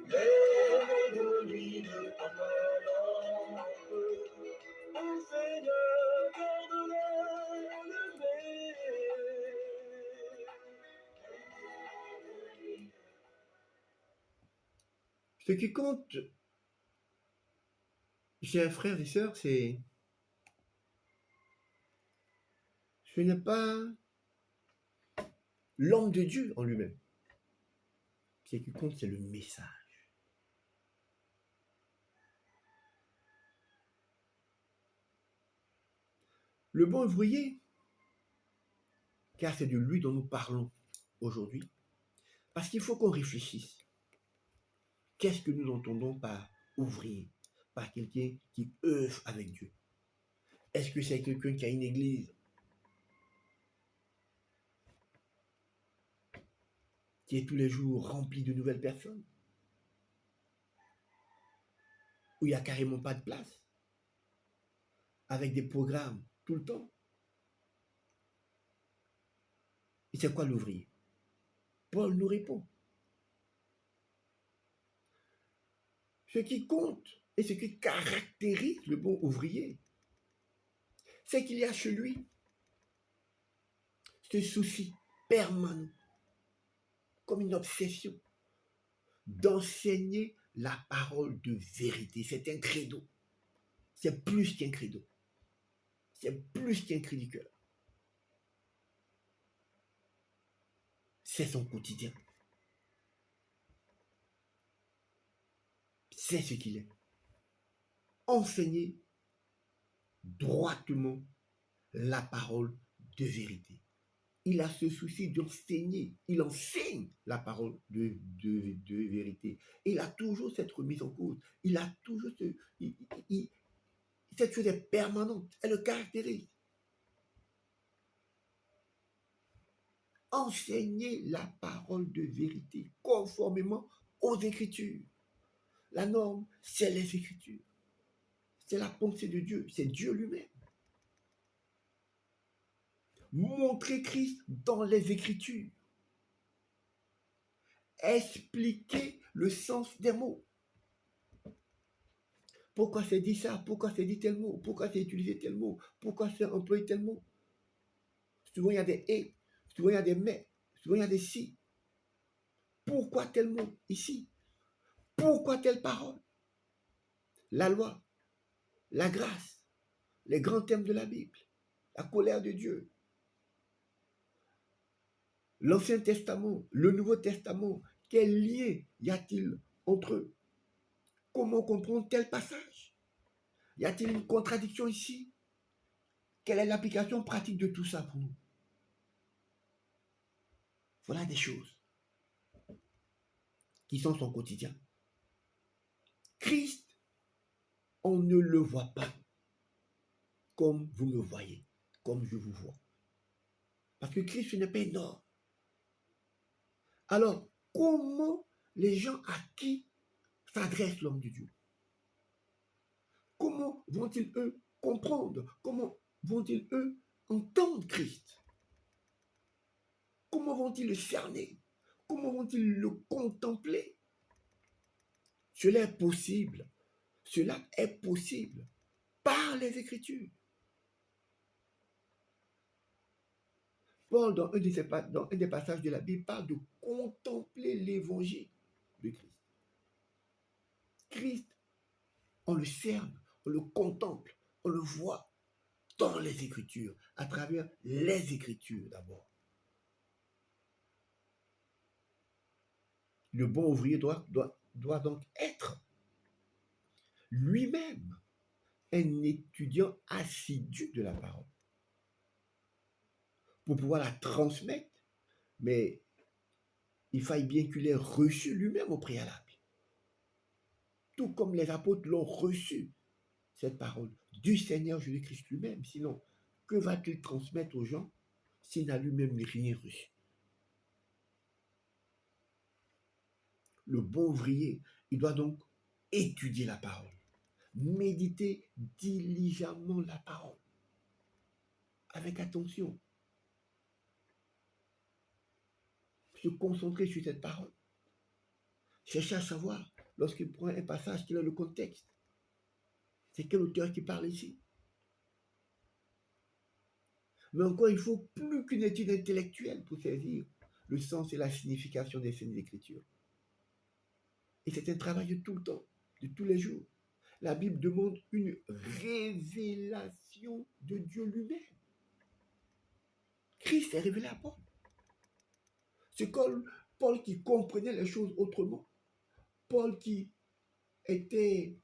Mais de l'huile en ma lampe, ô Seigneur, garde-la élevée. Ce qui compte, chers frères et sœurs, ce n'est pas l'homme de Dieu en lui-même. Ce qui compte, c'est le message. Le bon ouvrier, car c'est de lui dont nous parlons aujourd'hui, parce qu'il faut qu'on réfléchisse. Qu'est-ce que nous entendons par ouvrier, par quelqu'un qui œuvre avec Dieu? Est-ce que c'est quelqu'un qui a une église qui est tous les jours remplie de nouvelles personnes, où il n'y a carrément pas de place, avec des programmes tout le temps? Et c'est quoi l'ouvrier? Paul nous répond. Ce qui compte et ce qui caractérise le bon ouvrier, c'est qu'il y a chez lui ce souci permanent, comme une obsession, d'enseigner la parole de vérité. C'est un credo. C'est plus qu'un credo. C'est plus qu'un cri du cœur. C'est son quotidien. C'est ce qu'il est. Enseigner droitement la parole de vérité. Il a ce souci d'enseigner. Il enseigne la parole de vérité. Il a toujours cette remise en cause. Il a toujours cette chose est permanente. Elle le caractérise. Enseigner la parole de vérité conformément aux Écritures. La norme, c'est les Écritures. C'est la pensée de Dieu. C'est Dieu lui-même. Montrer Christ dans les Écritures. Expliquer le sens des mots. Pourquoi c'est dit ça? Pourquoi c'est dit tel mot? Pourquoi c'est utilisé tel mot? Pourquoi c'est employé tel mot? Souvent il y a des et, souvent il y a des mais, souvent il y a des si. Pourquoi tel mot ici? Pourquoi telle parole? La loi, la grâce, les grands thèmes de la Bible, la colère de Dieu, l'Ancien Testament, le Nouveau Testament. Quel lien y a-t-il entre eux? Comment comprendre tel passage? Y a-t-il une contradiction ici? Quelle est l'application pratique de tout ça pour nous? Voilà des choses qui sont son quotidien. Christ, on ne le voit pas comme vous me voyez, comme je vous vois. Parce que Christ, ce n'est pas énorme. Alors, comment les gens à qui s'adresse l'homme de Dieu? Comment vont-ils, eux, comprendre? Comment vont-ils, eux, entendre Christ? Comment vont-ils le cerner? Comment vont-ils le contempler? Cela est possible. Cela est possible par les Écritures. Paul, dans un des passages de la Bible, parle de contempler l'évangile de Christ. Christ, on le cerne, on le contemple, on le voit dans les Écritures, à travers les Écritures d'abord. Le bon ouvrier doit donc être lui-même un étudiant assidu de la parole pour pouvoir la transmettre, mais il faille bien qu'il ait reçu lui-même au préalable. Tout comme les apôtres l'ont reçu, cette parole du Seigneur Jésus-Christ lui-même. Sinon, que va-t-il transmettre aux gens s'il n'a lui-même rien reçu? Le bon ouvrier, il doit donc étudier la parole, méditer diligemment la parole, avec attention, se concentrer sur cette parole, chercher à savoir, lorsqu'il prend un passage, quel est le contexte, c'est quel auteur qui parle ici. Mais encore, il faut plus qu'une étude intellectuelle pour saisir le sens et la signification des Saintes Écritures. Et c'est un travail de tout le temps, de tous les jours. La Bible demande une révélation de Dieu lui-même. Christ est révélé à Paul. C'est comme Paul qui comprenait les choses autrement. Paul qui était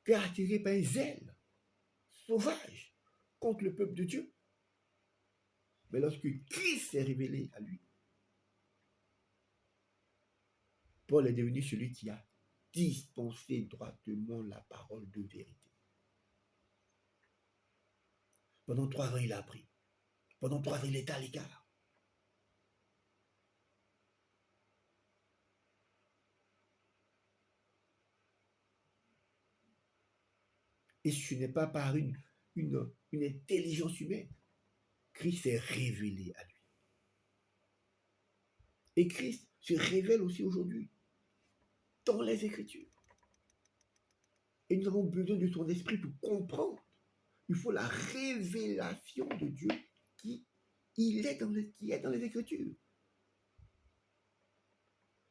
caractérisé par un zèle sauvage contre le peuple de Dieu. Mais lorsque Christ s'est révélé à lui, Paul est devenu celui qui a dispensé droitement la parole de vérité. Pendant 3 ans, il a appris. Pendant 3 ans, il était à l'écart. Et ce n'est pas par une intelligence humaine. Christ s'est révélé à lui. Et Christ se révèle aussi aujourd'hui dans les Écritures. Et nous avons besoin de son esprit pour comprendre. Il faut la révélation de Dieu qui est dans les Écritures.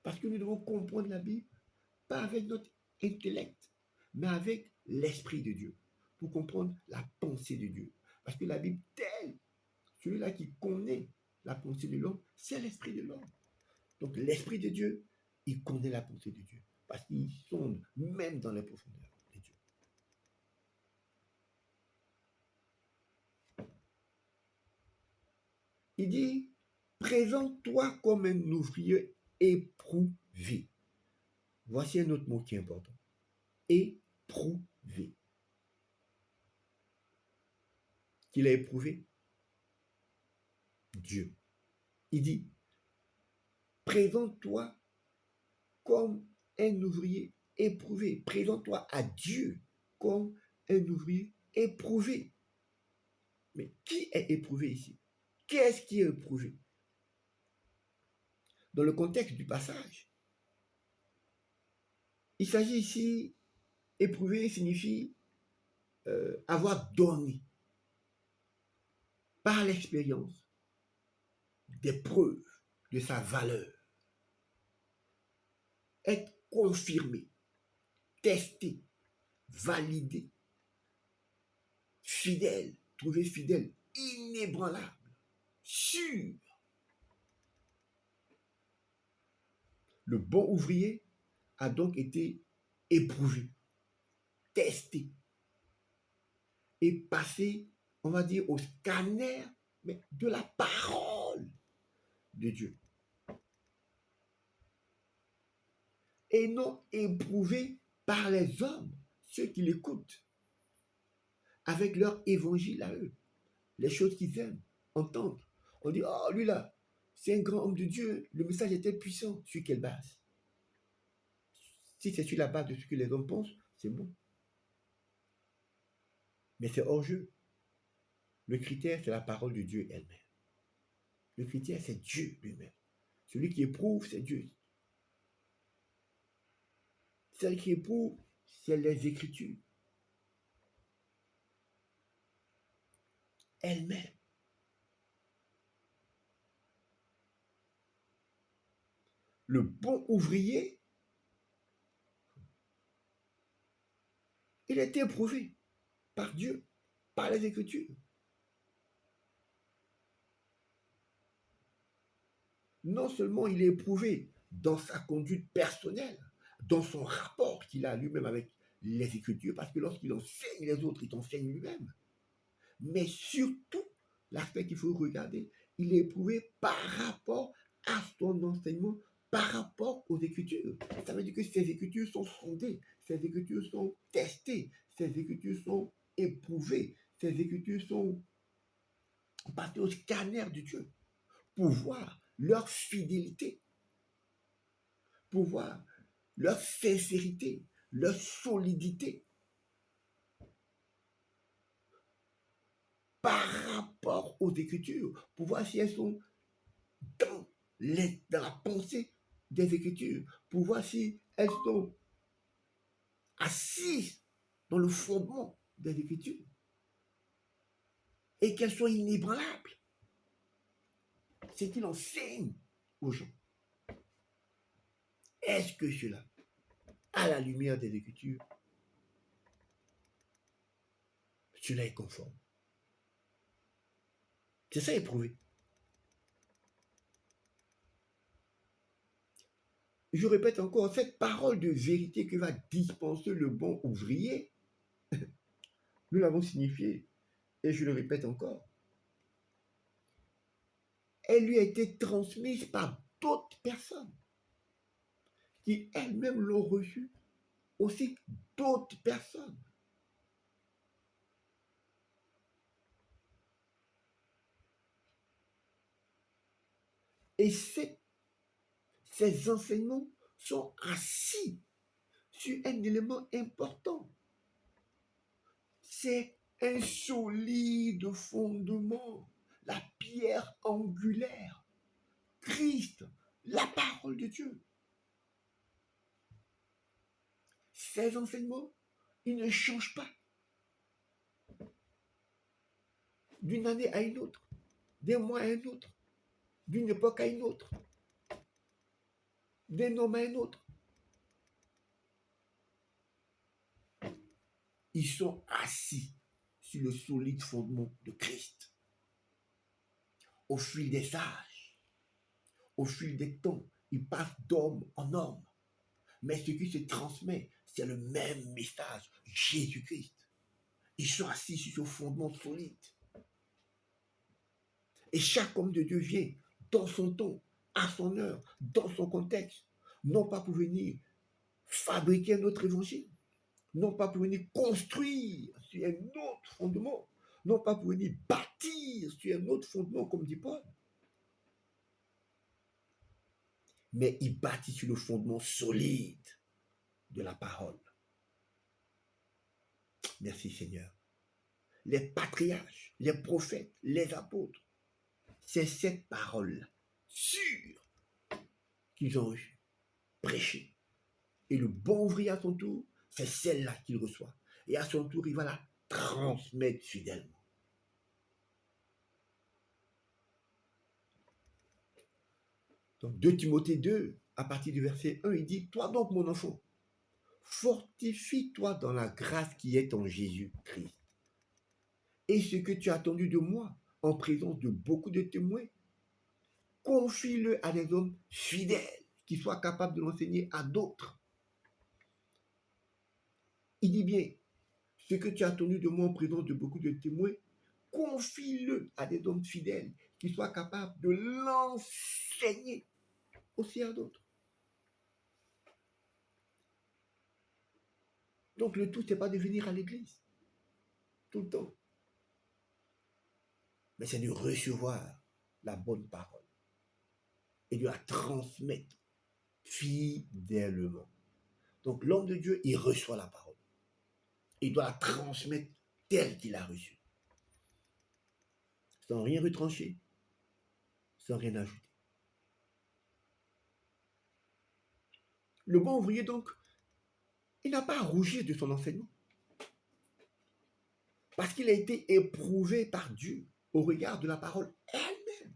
Parce que nous devons comprendre la Bible, pas avec notre intellect, mais avec l'Esprit de Dieu, pour comprendre la pensée de Dieu. Parce que la Bible telle, celui-là qui connaît la pensée de l'homme, c'est l'Esprit de l'homme. Donc l'Esprit de Dieu, il connaît la pensée de Dieu, parce qu'il sonde même dans les profondeurs de Dieu. Il dit, présente-toi comme un ouvrier éprouvé. Voici un autre mot qui est important. Éprouvé. Qu'il a éprouvé? Dieu. Il dit, présente-toi comme un ouvrier éprouvé. Présente-toi à Dieu comme un ouvrier éprouvé. Mais qui est éprouvé ici? Qu'est-ce qui est éprouvé? Dans le contexte du passage, il s'agit ici, éprouvé signifie avoir donné par l'expérience des preuves de sa valeur, être confirmé, testé, validé, fidèle, trouvé fidèle, inébranlable, sûr. Le bon ouvrier a donc été éprouvé, testé et passé, on va dire, au scanner mais de la parole de Dieu. Et non éprouvé par les hommes, ceux qui l'écoutent, avec leur évangile à eux, les choses qu'ils aiment entendre. On dit, oh, lui là, c'est un grand homme de Dieu, le message était puissant. Sur quelle base? Si c'est sur la base de ce que les hommes pensent, c'est bon. Mais c'est hors jeu. Le critère, c'est la parole de Dieu elle-même. Le critère, c'est Dieu lui-même. Celui qui éprouve, c'est Dieu. Celle qui éprouve, c'est les Écritures. Elle-même. Le bon ouvrier, il a été éprouvé par Dieu, par les Écritures. Non seulement il est éprouvé dans sa conduite personnelle, dans son rapport qu'il a lui-même avec les Écritures, parce que lorsqu'il enseigne les autres, il t'enseigne lui-même. Mais surtout, l'aspect qu'il faut regarder, il est éprouvé par rapport à son enseignement, par rapport aux Écritures. Ça veut dire que ces Écritures sont fondées, ces Écritures sont testées, ces Écritures sont éprouvées. Ces Écritures sont passées au scanner de Dieu pour voir leur fidélité, pour voir leur sincérité, leur solidité par rapport aux Écritures, pour voir si elles sont dans la pensée des Écritures, pour voir si elles sont assises dans le fondement des Écritures et qu'elles soient inébranlables. C'est qu'il enseigne aux gens. Est-ce que cela, à la lumière des Écritures, cela est conforme? C'est ça éprouvé. Je répète encore, cette parole de vérité que va dispenser le bon ouvrier, nous l'avons signifié, et je le répète encore, elle lui a été transmise par d'autres personnes qui elles-mêmes l'ont reçue, aussi d'autres personnes. Et ces enseignements sont assis sur un élément important. C'est un solide fondement, la pierre angulaire, Christ, la parole de Dieu. Ces enseignements, ils ne changent pas d'une année à une autre, d'un mois à un autre, d'une époque à une autre, d'un homme à un autre. Ils sont assis sur le solide fondement de Christ. Au fil des âges, au fil des temps, ils passent d'homme en homme. Mais ce qui se transmet, c'est le même message, Jésus-Christ. Ils sont assis sur ce fondement solide. Et chaque homme de Dieu vient dans son temps, à son heure, dans son contexte, non pas pour venir fabriquer un autre évangile, non pas pour venir construire sur un autre fondement, non pas pour venir bâtir sur un autre fondement, comme dit Paul, mais il bâtit sur le fondement solide de la parole. Merci Seigneur. Les patriarches, les prophètes, les apôtres, c'est cette parole sûre qu'ils ont reçue, prêchée. Et le bon ouvrier à son tour, c'est celle-là qu'il reçoit. Et à son tour, il va la transmettre fidèlement. Donc 2 Timothée 2, à partir du verset 1, il dit, toi donc mon enfant, fortifie-toi dans la grâce qui est en Jésus-Christ. Et ce que tu as attendu de moi, en présence de beaucoup de témoins, confie-le à des hommes fidèles, qui soient capables de l'enseigner à d'autres. Il dit bien, ce que tu as attendu de moi en présence de beaucoup de témoins, confie-le à des hommes fidèles, qui soient capables de l'enseigner aussi à d'autres. Donc le tout, c'est pas de venir à l'église tout le temps, mais c'est de recevoir la bonne parole et de la transmettre fidèlement. Donc l'homme de Dieu, il reçoit la parole. Il doit la transmettre telle qu'il a reçue, sans rien retrancher, sans rien ajouter. Le bon ouvrier, donc, il n'a pas à rougir de son enseignement, parce qu'il a été éprouvé par Dieu au regard de la parole elle-même.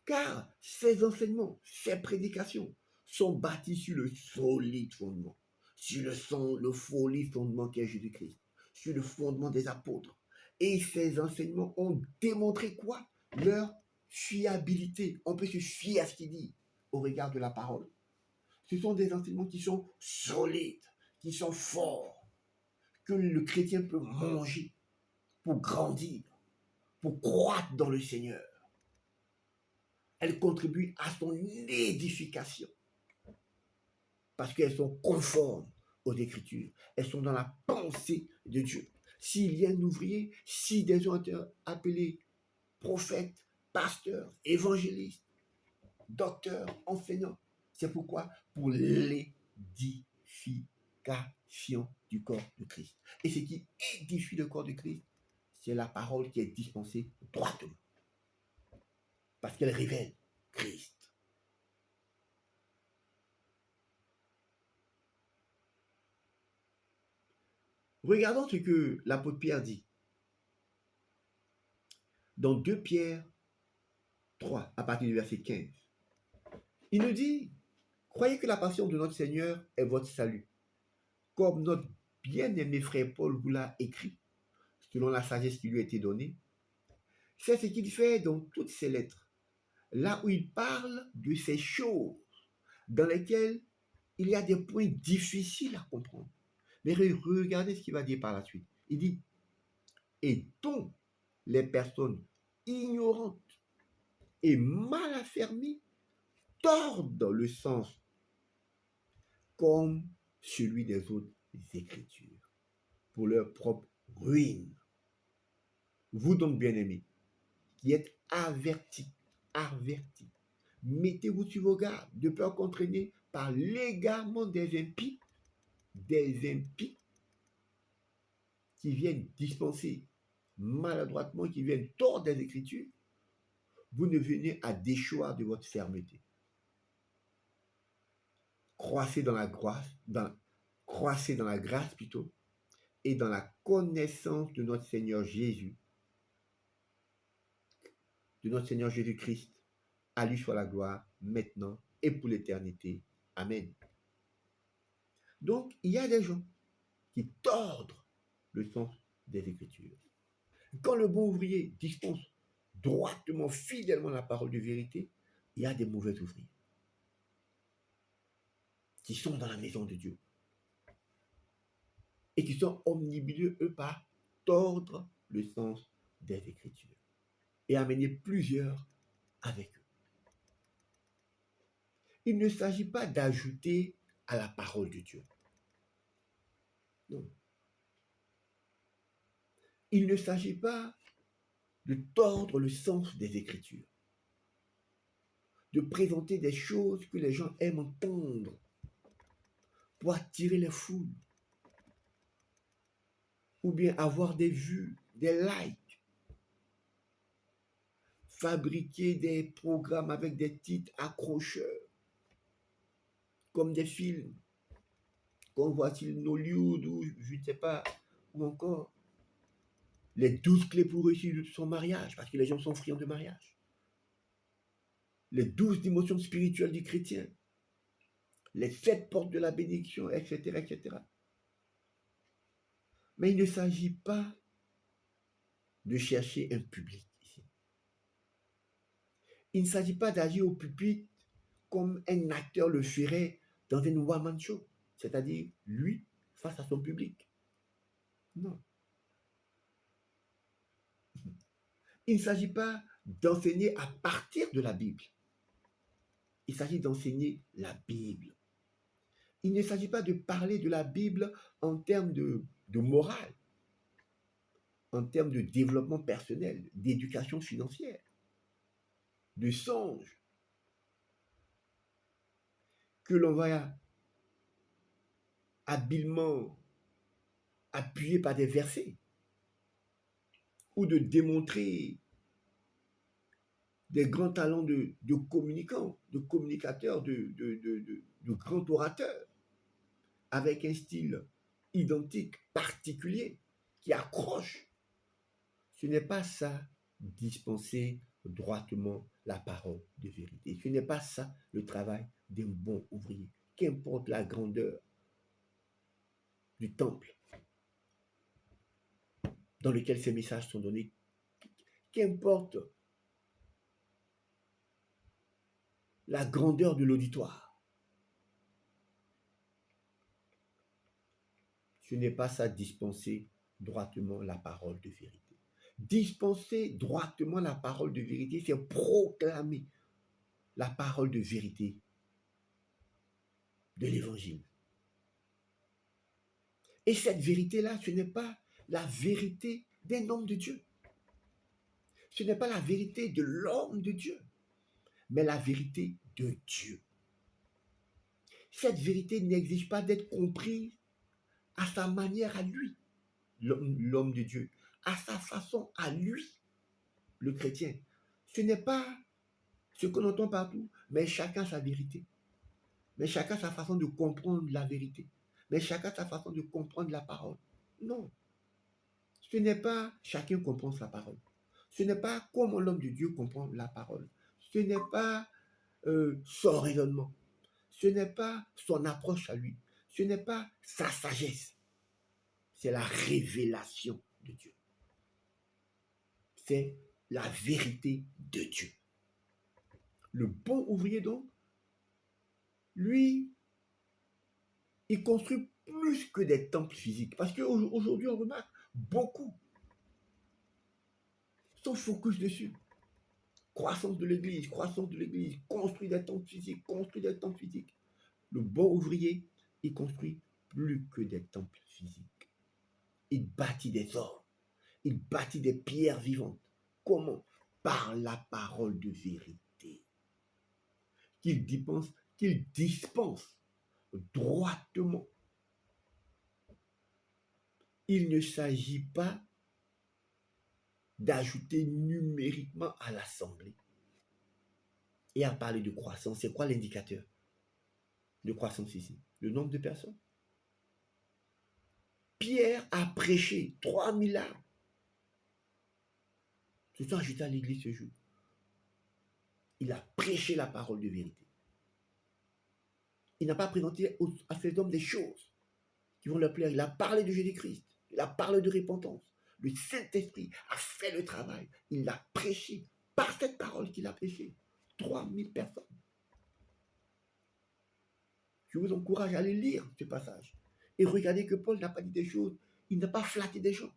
Car ces enseignements, ces prédications sont bâtis sur le solide fondement, sur le solide fondement qui est Jésus-Christ, sur le fondement des apôtres. Et ces enseignements ont démontré quoi? Leur fiabilité. On peut se fier à ce qu'il dit au regard de la parole. Ce sont des enseignements qui sont solides, qui sont forts, que le chrétien peut manger pour grandir, pour croître dans le Seigneur. Elles contribuent à son édification parce qu'elles sont conformes aux Écritures. Elles sont dans la pensée de Dieu. S'il y a un ouvrier, si des gens ont été appelés prophètes, pasteurs, évangélistes, docteurs, enseignants, c'est pourquoi? Pour l'édification du corps de Christ. Et ce qui édifie le corps de Christ, c'est la parole qui est dispensée droitement. Parce qu'elle révèle Christ. Regardons ce que l'apôtre Pierre dit. Dans 2 Pierre 3, à partir du verset 15. Il nous dit, croyez que la passion de notre Seigneur est votre salut. Comme notre bien-aimé frère Paul vous l'a écrit, selon la sagesse qui lui a été donnée. C'est ce qu'il fait dans toutes ses lettres. Là où il parle de ces choses dans lesquelles il y a des points difficiles à comprendre. Mais regardez ce qu'il va dire par la suite. Il dit, et dont les personnes ignorantes et mal affermies tordent le sens comme celui des autres Écritures, pour leur propre ruine. Vous donc, bien-aimés, qui êtes avertis, mettez-vous sur vos gardes, de peur qu'entraînés par l'égarement des impies qui viennent dispenser maladroitement, qui viennent tordre des Écritures, vous ne venez à déchoir de votre fermeté. Croissez dans la grâce, plutôt, et dans la connaissance de notre Seigneur Jésus, de notre Seigneur Jésus-Christ. À lui soit la gloire, maintenant et pour l'éternité. Amen. Donc, il y a des gens qui tordent le sens des Écritures. Quand le bon ouvrier dispense droitement, fidèlement la parole de vérité, il y a des mauvais ouvriers qui sont dans la maison de Dieu et qui sont omnibuleux, eux, par tordre le sens des Écritures et amener plusieurs avec eux. Il ne s'agit pas d'ajouter à la parole de Dieu. Non. Il ne s'agit pas de tordre le sens des Écritures, de présenter des choses que les gens aiment entendre pour attirer les foules, ou bien avoir des vues, des likes, fabriquer des programmes avec des titres accrocheurs, comme des films, comme voici Hollywood, ou je ne sais pas, ou encore les 12 clés pour réussir son mariage, parce que les gens sont friands de mariage. Les 12 dimensions spirituelles du chrétien, les 7 portes de la bénédiction, etc., etc. Mais il ne s'agit pas de chercher un public ici. Il ne s'agit pas d'agir au pupitre comme un acteur le ferait dans un one-man show, c'est-à-dire lui face à son public. Non. Il ne s'agit pas d'enseigner à partir de la Bible. Il s'agit d'enseigner la Bible. Il ne s'agit pas de parler de la Bible en termes de morale, en termes de développement personnel, d'éducation financière, de songes, que l'on va habilement appuyer par des versets, ou de démontrer des grands talents de communicants, de communicateurs, de grands orateurs, avec un style identique, particulier, qui accroche. Ce n'est pas ça, dispenser droitement la parole de vérité. Ce n'est pas ça le travail d'un bon ouvrier. Qu'importe la grandeur du temple dans lequel ces messages sont donnés, qu'importe la grandeur de l'auditoire, ce n'est pas ça, dispenser droitement la parole de vérité. Dispenser droitement la parole de vérité, c'est proclamer la parole de vérité de l'Évangile. Et cette vérité-là, ce n'est pas la vérité d'un homme de Dieu. Ce n'est pas la vérité de l'homme de Dieu, mais la vérité de Dieu. Cette vérité n'exige pas d'être comprise à sa manière à lui, l'homme de Dieu, à sa façon à lui, le chrétien. Ce n'est pas ce qu'on entend partout, mais chacun sa vérité. Mais chacun sa façon de comprendre la vérité. Mais chacun sa façon de comprendre la parole. Non. Ce n'est pas chacun comprend sa parole. Ce n'est pas comment l'homme de Dieu comprend la parole. Ce n'est pas son raisonnement. Ce n'est pas son approche à lui. Ce n'est pas sa sagesse. C'est la révélation de Dieu. C'est la vérité de Dieu. Le bon ouvrier, donc, lui, il construit plus que des temples physiques. Parce qu'aujourd'hui, on remarque, beaucoup sont focus dessus. Croissance de l'Église, construit des temples physiques, construit des temples physiques. Le bon ouvrier, il construit plus que des temples physiques. Il bâtit des hommes. Il bâtit des pierres vivantes. Comment? Par la parole de vérité. Qu'il dispense droitement. Il ne s'agit pas d'ajouter numériquement à l'assemblée. Et à parler de croissance, c'est quoi l'indicateur de croissance ici? Le nombre de personnes. Pierre a prêché 3000 âmes. Se sont ajoutés à l'église ce jour. Il a prêché la parole de vérité. Il n'a pas présenté à ces hommes des choses qui vont leur plaire. Il a parlé de Jésus-Christ. Il a parlé de repentance. Le Saint-Esprit a fait le travail. Il l'a prêché par cette parole qu'il a prêchée. 3000 personnes. Je vous encourage à aller lire ce passage. Et regardez que Paul n'a pas dit des choses. Il n'a pas flatté des gens.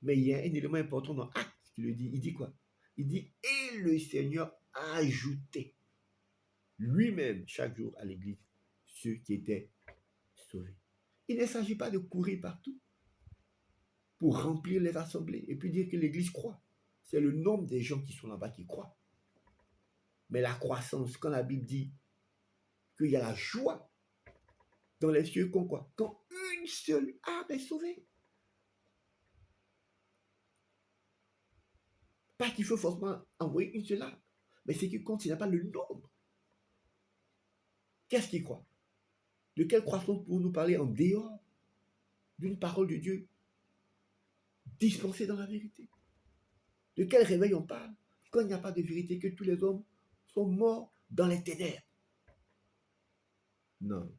Mais il y a un élément important dans Actes qui le dit. Il dit quoi? Il dit, et le Seigneur a ajouté lui-même chaque jour à l'église ceux qui étaient sauvés. Il ne s'agit pas de courir partout pour remplir les assemblées et puis dire que l'église croit. C'est le nombre des gens qui sont là-bas qui croient. Mais la croissance, quand la Bible dit qu'il y a la joie dans les cieux, quand quoi? Quand une seule âme est sauvée. Pas qu'il faut forcément envoyer une seule âme, mais c'est qui compte, il n'y a pas le nombre. Qu'est-ce qu'il croit? De quelle croissance pouvons-nous parler en dehors d'une parole de Dieu dispensée dans la vérité? De quel réveil on parle quand il n'y a pas de vérité, que tous les hommes sont morts dans les ténèbres? Non.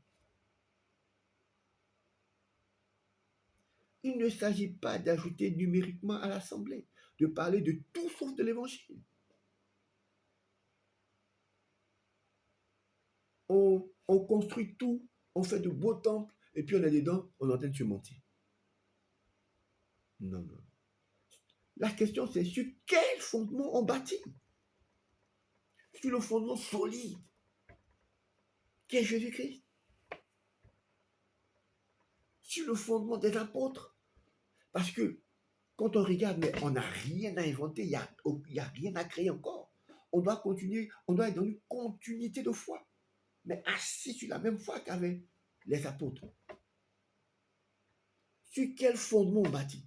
Il ne s'agit pas d'ajouter numériquement à l'assemblée, de parler de tout sauf de l'évangile. On construit tout, on fait de beaux temples, et puis on est dedans, on est en train de se mentir. Non, non. La question, c'est sur quel fondement on bâtit? Sur le fondement solide, qui est Jésus-Christ. Sur le fondement des apôtres. Parce que quand on regarde, mais on n'a rien à inventer, il n'y a rien à créer encore. On doit continuer, on doit être dans une continuité de foi, mais assis sur la même foi qu'avaient les apôtres. Sur quel fondement on bâtit?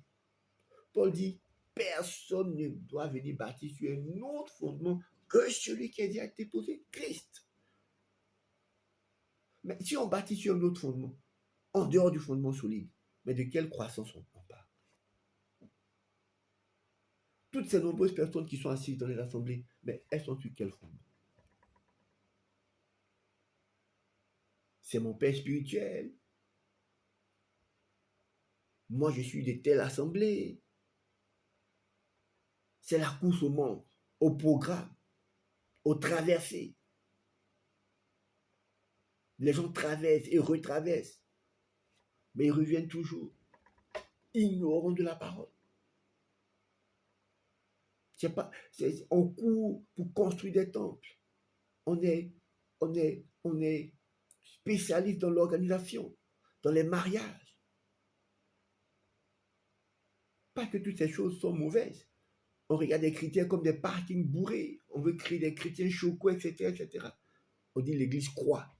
Paul dit, personne ne doit venir bâtir sur un autre fondement que celui qui a déjà été posé, Christ. Mais si on bâtit sur un autre fondement, en dehors du fondement solide, mais de quelle croissance on parle? Toutes ces nombreuses personnes qui sont assises dans les assemblées, mais elles sont sur quel fondement? C'est mon père spirituel. Moi, je suis de telle assemblée. C'est la course au monde, au programme, aux traversées. Les gens traversent et retraversent, mais ils reviennent toujours ignorants de la parole. On court pour construire des temples. On est spécialiste dans l'organisation, dans les mariages. Pas que toutes ces choses sont mauvaises. On regarde les chrétiens comme des parkings bourrés. On veut créer des chrétiens chocos, etc., etc. On dit l'Église croit.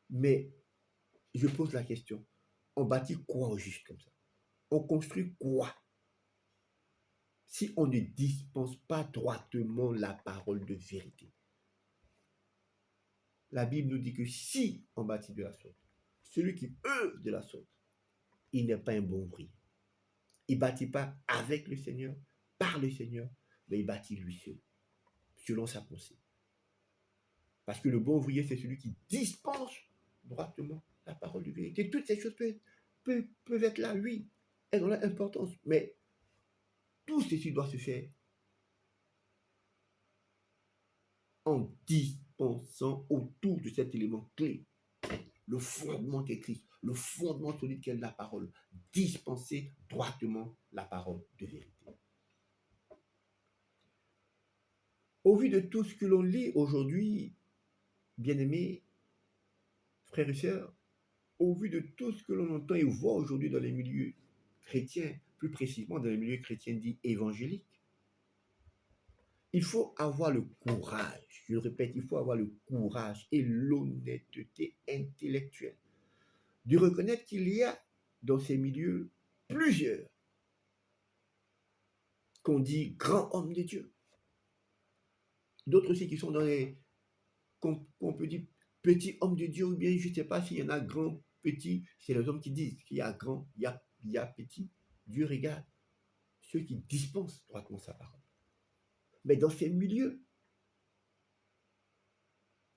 Mais je pose la question. On bâtit quoi au juste comme ça? On construit quoi si on ne dispense pas droitement la parole de vérité? La Bible nous dit que si on bâtit de la sorte, celui qui œuvre de la sorte, il n'est pas un bon ouvrier. Il ne bâtit pas avec le Seigneur, par le Seigneur, mais il bâtit lui seul, selon sa pensée. Parce que le bon ouvrier, c'est celui qui dispense droitement la parole de vérité. Toutes ces choses peuvent être là, oui, elles ont l'importance, mais tout ceci doit se faire en dispensant autour de cet élément clé, le fondement qu'est Christ, le fondement solide qu'est la parole, dispenser droitement la parole de vérité. Au vu de tout ce que l'on lit aujourd'hui, bien-aimés, frères et sœurs, au vu de tout ce que l'on entend et voit aujourd'hui dans les milieux chrétiens, plus précisément dans les milieux chrétiens dits évangéliques, il faut avoir le courage, je le répète, il faut avoir le courage et l'honnêteté intellectuelle de reconnaître qu'il y a dans ces milieux plusieurs qu'on dit grands hommes de Dieu, d'autres aussi qui sont dans les, qu'on peut dire petits hommes de Dieu, ou bien je ne sais pas s'il y en a grands, petits, c'est les hommes qui disent qu'il y a grand, il y a petit. Dieu regarde ceux qui dispensent droitement sa parole. Mais dans ces milieux,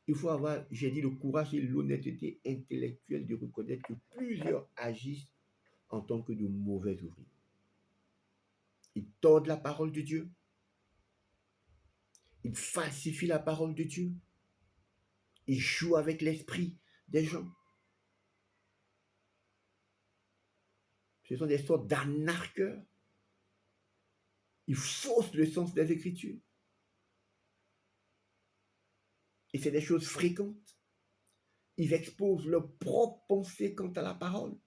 il faut avoir, j'ai dit, le courage et l'honnêteté intellectuelle de reconnaître que plusieurs agissent en tant que de mauvais ouvriers. Ils tordent la parole de Dieu, ils falsifient la parole de Dieu, ils jouent avec l'esprit des gens. Ce sont des sortes d'arnaqueurs. Ils faussent le sens des Écritures. Et c'est des choses fréquentes. Ils exposent leurs propres pensées quant à la parole.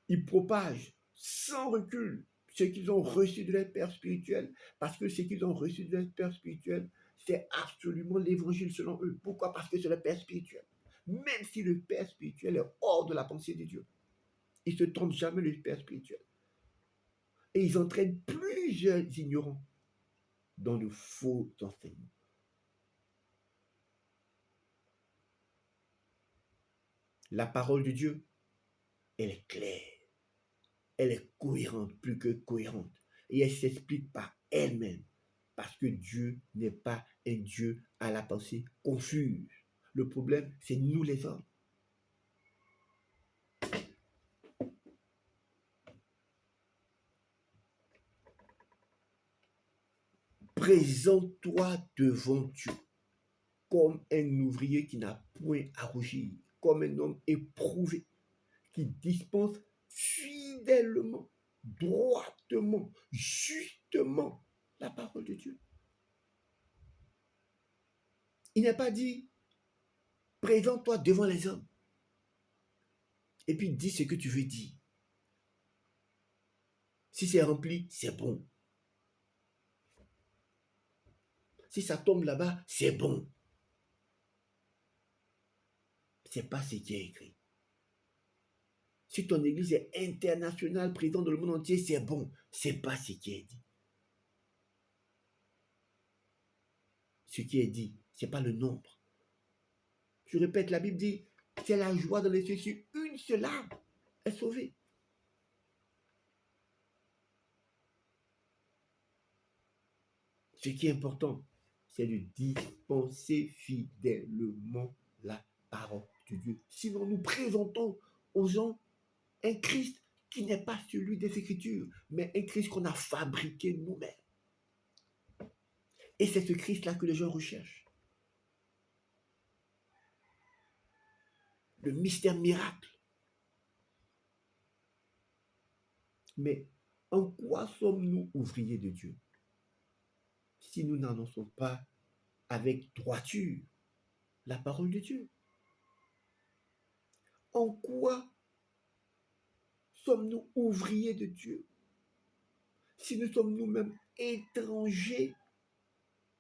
Ils propagent sans recul ce qu'ils ont reçu de leur père spirituel, parce que ce qu'ils ont reçu de leur père spirituel, c'est absolument l'évangile selon eux. Pourquoi? Parce que c'est le père spirituel. Même si le père spirituel est hors de la pensée de Dieu, ils ne se trompent jamais, le père spirituel. Et ils entraînent plusieurs ignorants dans de faux enseignements. La parole de Dieu, elle est claire, elle est cohérente, plus que cohérente, et elle s'explique par elle-même, parce que Dieu n'est pas un Dieu à la pensée confuse. Le problème, c'est nous les hommes. Présente-toi devant Dieu comme un ouvrier qui n'a point à rougir, comme un homme éprouvé, qui dispense fidèlement, droitement, justement la parole de Dieu. Il n'est pas dit, présente-toi devant les hommes et puis dis ce que tu veux dire. Si c'est rempli, c'est bon. Si ça tombe là-bas, c'est bon. C'est pas ce qui est écrit. Si ton église est internationale, présente dans le monde entier, c'est bon. C'est pas ce qui est dit. Ce qui est dit, c'est pas le nombre. Je répète, la Bible dit, c'est la joie dans les cieux sur une seule âme est sauvée. Ce qui est important, c'est de dispenser fidèlement la parole de Dieu. Sinon, nous présentons aux gens un Christ qui n'est pas celui des Écritures, mais un Christ qu'on a fabriqué nous-mêmes. Et c'est ce Christ-là que les gens recherchent. Le mystère miracle. Mais en quoi sommes-nous ouvriers de Dieu si nous n'annonçons pas avec droiture la parole de Dieu? En quoi sommes-nous ouvriers de Dieu? Si nous sommes nous-mêmes étrangers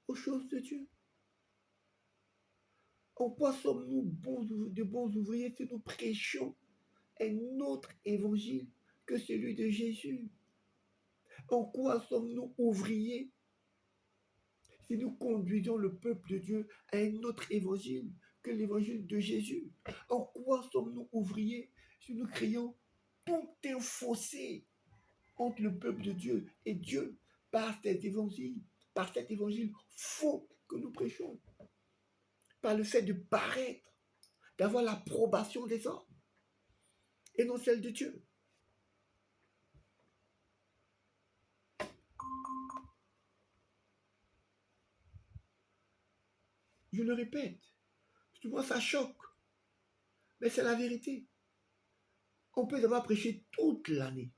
aux choses de Dieu? En quoi sommes-nous de bons ouvriers si nous prêchons un autre évangile que celui de Jésus? En quoi sommes-nous ouvriers si nous conduisons le peuple de Dieu à un autre évangile que l'évangile de Jésus? En quoi sommes-nous ouvriers si nous créons tout un fossé entre le peuple de Dieu et Dieu par cet évangile faux que nous prêchons, par le fait de paraître, d'avoir l'approbation des hommes et non celle de Dieu? Je le répète, souvent ça choque, mais c'est la vérité. On peut d'abord prêcher toute l'année,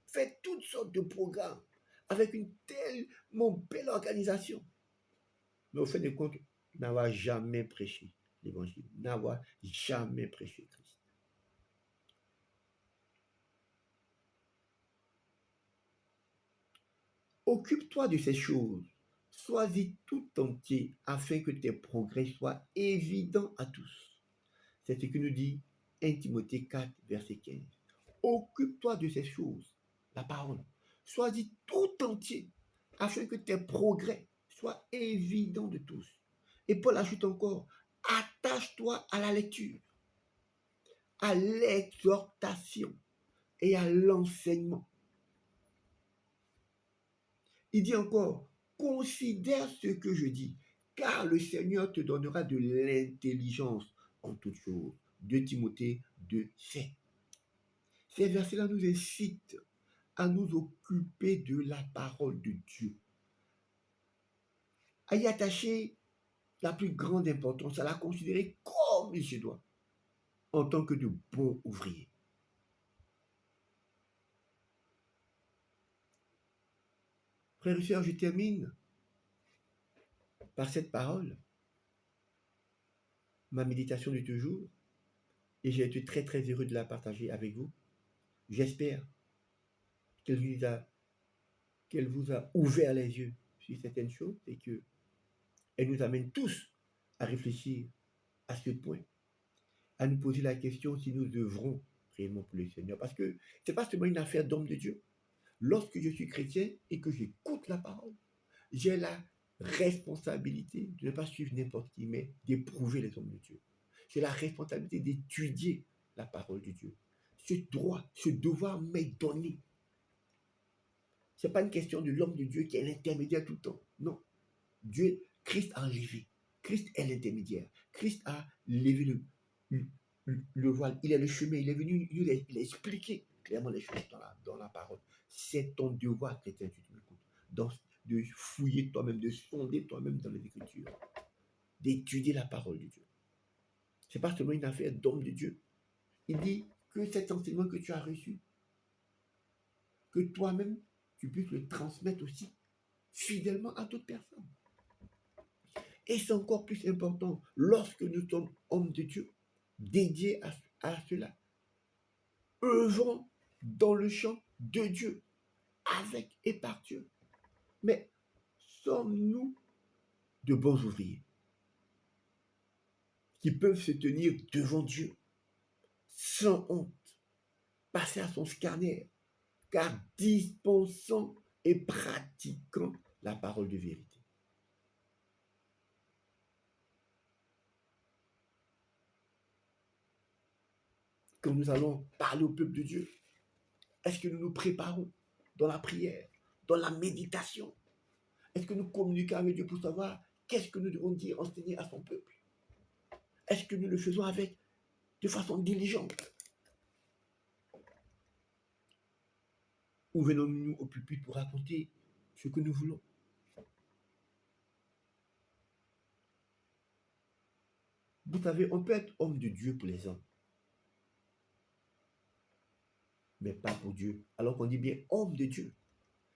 faire toutes sortes de programmes avec une tellement belle organisation, mais au fin de compte, n'avoir jamais prêché l'évangile, n'avoir jamais prêché Christ. Occupe-toi de ces choses, sois-y tout entier afin que tes progrès soient évidents à tous. C'est ce que nous dit 1 Timothée 4, verset 15. Occupe-toi de ces choses, la parole. Sois-y tout entier afin que tes progrès soient évidents de tous. Et Paul ajoute encore, attache-toi à la lecture, à l'exhortation et à l'enseignement. Il dit encore, considère ce que je dis, car le Seigneur te donnera de l'intelligence en toutes choses. 2 Timothée 2, 7. Ces versets-là nous incitent à nous occuper de la parole de Dieu, à y attacher la plus grande importance, à la considérer comme il se doit, en tant que de bons ouvriers. Frères et sœurs, je termine par cette parole, ma méditation de toujours, et j'ai été très très heureux de la partager avec vous. J'espère qu'elle vous a ouvert les yeux sur certaines choses et qu'elle nous amène tous à réfléchir à ce point, à nous poser la question si nous devrons réellement pour le Seigneur. Parce que ce n'est pas seulement une affaire d'homme de Dieu. Lorsque je suis chrétien et que j'écoute la parole, j'ai la responsabilité de ne pas suivre n'importe qui, mais d'éprouver les hommes de Dieu. J'ai la responsabilité d'étudier la parole de Dieu. Ce droit, ce devoir m'est donné. Ce n'est pas une question de l'homme de Dieu qui est l'intermédiaire tout le temps. Non. Dieu, Christ a enlevé. Christ est l'intermédiaire. Christ a levé le voile. Il est le chemin. Il est venu, il a expliqué clairement les choses dans la parole. C'est ton devoir, chrétien, tu m'écoutes, de fouiller toi-même, de sonder toi-même dans les Écritures, d'étudier la parole de Dieu. Ce n'est pas seulement une affaire d'homme de Dieu. Il dit que cet enseignement que tu as reçu, que toi-même, tu puisses le transmettre aussi fidèlement à d'autres personnes. Et c'est encore plus important lorsque nous sommes hommes de Dieu, dédiés à cela. Œuvrons dans le champ de Dieu, avec et par Dieu. Mais sommes-nous de bons ouvriers qui peuvent se tenir devant Dieu sans honte, passer à son scanner, car dispensant et pratiquant la parole de vérité? Quand nous allons parler au peuple de Dieu, est-ce que nous nous préparons dans la prière, dans la méditation? Est-ce que nous communiquons avec Dieu pour savoir qu'est-ce que nous devons dire, enseigner à son peuple? Est-ce que nous le faisons de façon diligente? Ou venons-nous au pupitre pour raconter ce que nous voulons? Vous savez, on peut être homme de Dieu pour les hommes, mais pas pour Dieu. Alors qu'on dit bien homme de Dieu.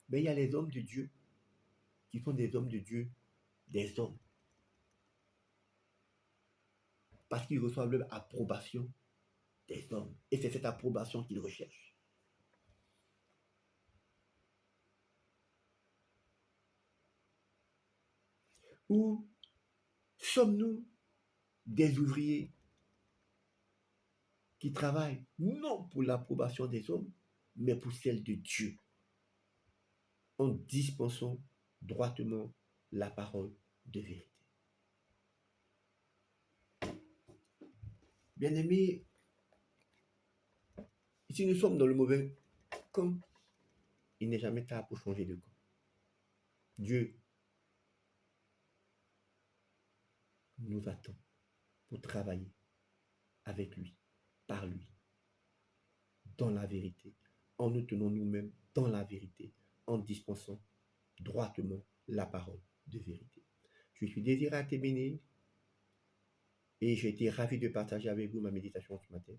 Mais il y a les hommes de Dieu qui sont des hommes de Dieu, des hommes. Parce qu'ils reçoivent l'approbation des hommes. Et c'est cette approbation qu'ils recherchent. Ou sommes-nous des ouvriers qui travaillent non pour l'approbation des hommes, mais pour celle de Dieu, en dispensant droitement la parole de vérité? Bien-aimés, si nous sommes dans le mauvais camp, il n'est jamais tard pour changer de camp. Dieu nous attend pour travailler avec lui, par lui, dans la vérité, en nous tenant nous-mêmes dans la vérité, en dispensant droitement la parole de vérité. Je suis désiré à te bénir et j'ai été ravi de partager avec vous ma méditation ce matin.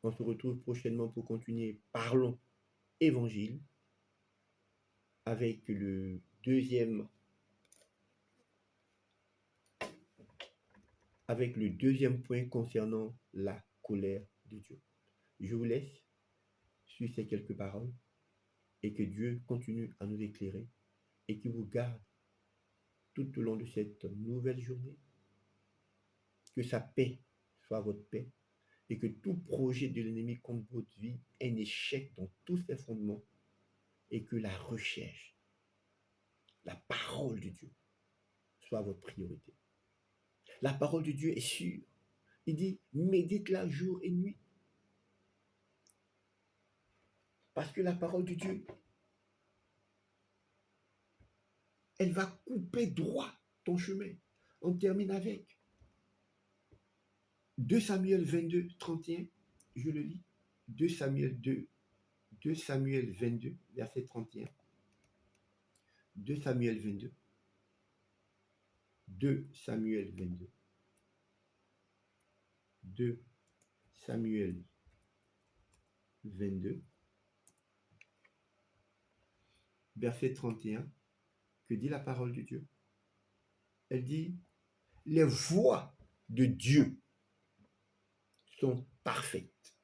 On se retrouve prochainement pour continuer Parlons Évangile avec le deuxième point concernant la colère de Dieu. Je vous laisse sur ces quelques paroles et que Dieu continue à nous éclairer et qu'il vous garde tout au long de cette nouvelle journée. Que sa paix soit votre paix et que tout projet de l'ennemi contre votre vie est un échec dans tous ses fondements et que la recherche, la parole de Dieu soit votre priorité. La parole de Dieu est sûre. Il dit, médite-la jour et nuit. Parce que la parole de Dieu, elle va couper droit ton chemin. On termine avec 2 Samuel 22, 31. Je le lis. 2 Samuel 22, verset 31. 2 Samuel 22. 2 Samuel 22. 2 Samuel 22, verset 31, que dit la parole de Dieu? Elle dit, les voies de Dieu sont parfaites.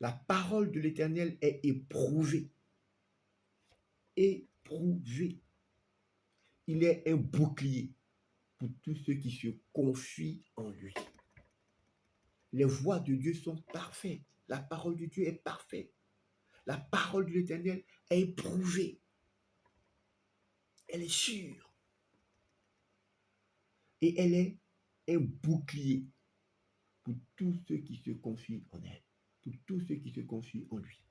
La parole de l'Éternel est éprouvée. Éprouvée. Il est un bouclier pour tous ceux qui se confient en lui. Les voies de Dieu sont parfaites. La parole de Dieu est parfaite. La parole de l'Éternel est éprouvée. Elle est sûre. Et elle est un bouclier pour tous ceux qui se confient en elle. Pour tous ceux qui se confient en lui.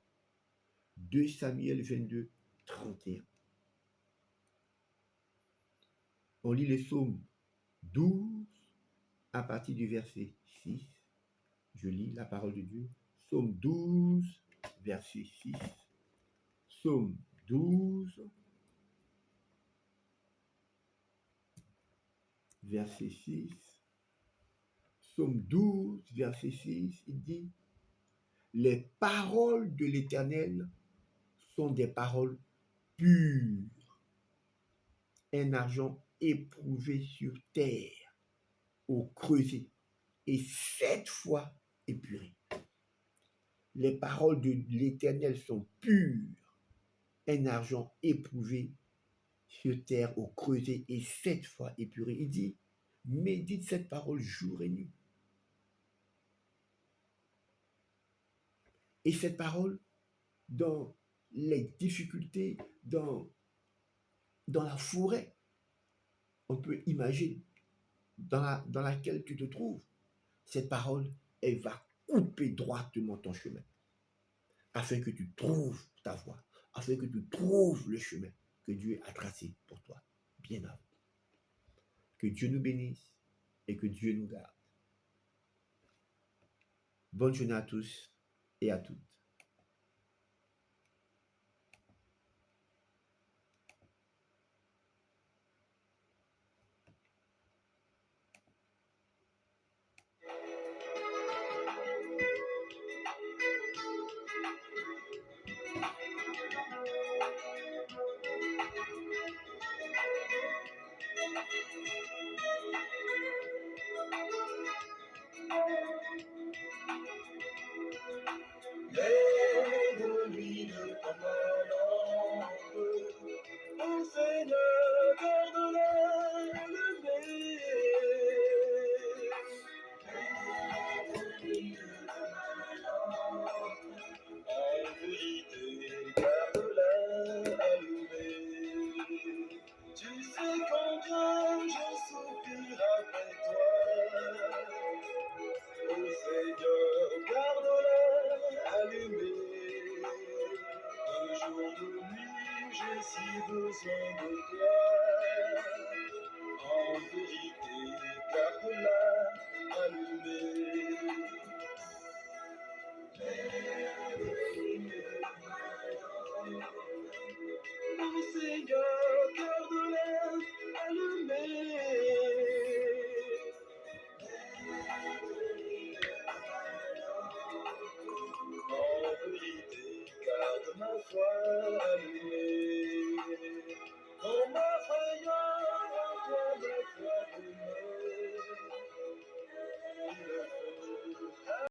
2 Samuel 22, 31. On lit les psaumes 12 à partir du verset 6. Je lis la parole de Dieu. Psaume 12, verset 6. Psaume 12, verset 6. Psaume 12, verset 6, il dit, les paroles de l'Éternel sont des paroles pures, un argent éprouvé sur terre, au creuset, et 7 fois épuré. Les paroles de l'Éternel sont pures, un argent éprouvé sur terre, au creuset, et 7 fois épuré. Il dit, médite cette parole jour et nuit. Et cette parole, dans les difficultés, dans la forêt, on peut imaginer dans laquelle tu te trouves, cette parole, elle va couper droitement ton chemin, afin que tu trouves ta voie, afin que tu trouves le chemin que Dieu a tracé pour toi, bien avant. Que Dieu nous bénisse et que Dieu nous garde. Bonne journée à tous et à toutes. foi.